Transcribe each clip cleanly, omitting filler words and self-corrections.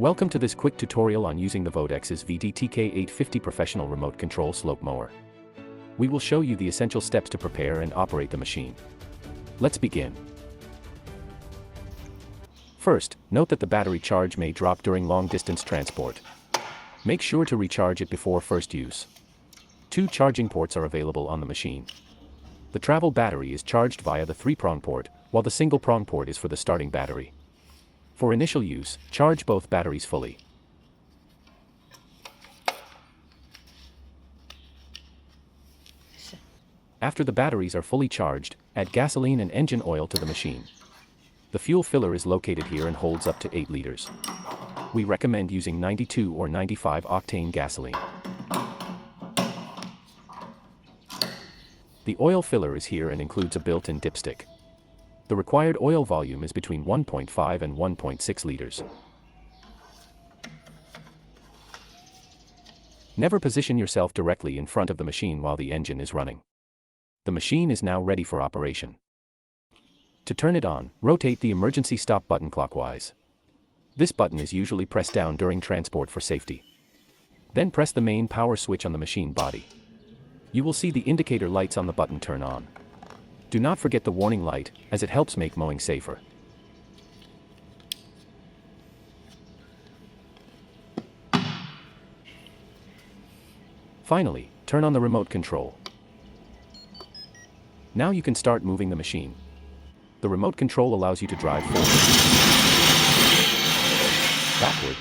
Welcome to this quick tutorial on using the VODEXS VDTK850 professional remote control slope mower. We will show you the essential steps to prepare and operate the machine. Let's begin. First, note that the battery charge may drop during long-distance transport. Make sure to recharge it before first use. 2 charging ports are available on the machine. The travel battery is charged via the three-prong port, while the single-prong port is for the starting battery. For initial use, charge both batteries fully. After the batteries are fully charged, add gasoline and engine oil to the machine. The fuel filler is located here and holds up to 8 liters. We recommend using 92 or 95 octane gasoline. The oil filler is here and includes a built-in dipstick. The required oil volume is between 1.5 and 1.6 liters. Never position yourself directly in front of the machine while the engine is running. The machine is now ready for operation. To turn it on, rotate the emergency stop button clockwise. This button is usually pressed down during transport for safety. Then press the main power switch on the machine body. You will see the indicator lights on the button turn on. Do not forget the warning light, as it helps make mowing safer. Finally, turn on the remote control. Now you can start moving the machine. The remote control allows you to drive forward, backward,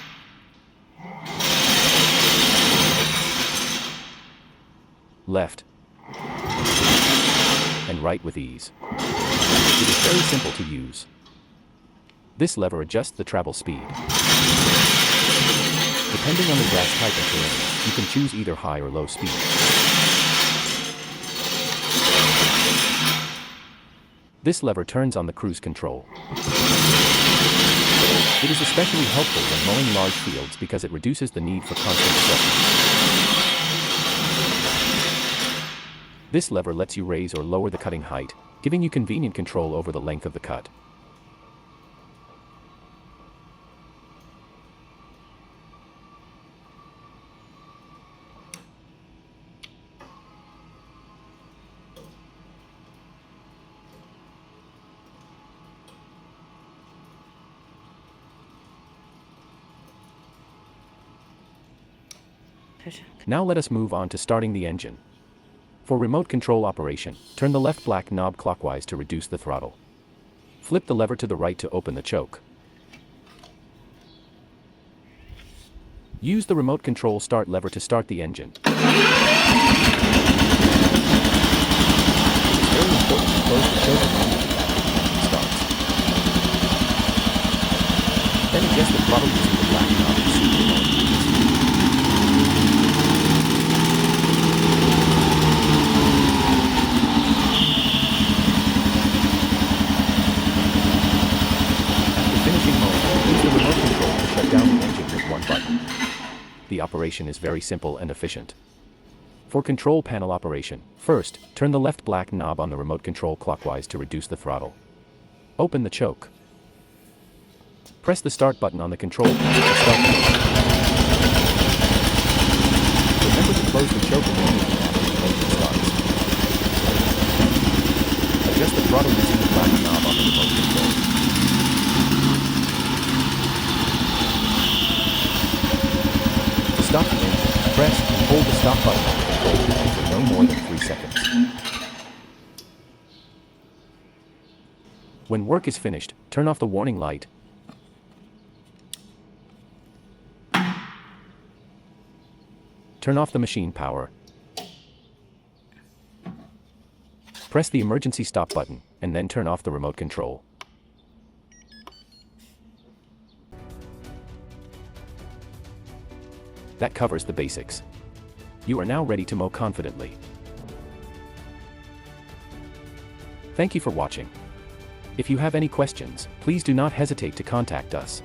left, and right with ease. It is very simple to use. This lever adjusts the travel speed. Depending on the grass type and terrain, you can choose either high or low speed. This lever turns on the cruise control. It is especially helpful when mowing large fields because it reduces the need for constant adjustment. This lever lets you raise or lower the cutting height, giving you convenient control over the length of the cut. Now let us move on to starting the engine. For remote control operation, turn the left black knob clockwise to reduce the throttle. Flip the lever to the right to open the choke. Use the remote control start lever to start the engine. It is very important to close the choke when it starts. Then adjust the throttle using the black knob to suit the mode. The operation is very simple and efficient. For control panel operation, first, turn the left black knob on the remote control clockwise to reduce the throttle. Open the choke. Press the start button on the control panel to start the engine. Remember to close the choke immediately after the engine starts. Adjust the throttle using the black knob on the remote control. Stop the engine, press and hold the stop button on the control panel for no more than 3 seconds. When work is finished, turn off the warning light. Turn off the machine power. Press the emergency stop button, and then turn off the remote control. That covers the basics. You are now ready to mow confidently. Thank you for watching. If you have any questions, please do not hesitate to contact us.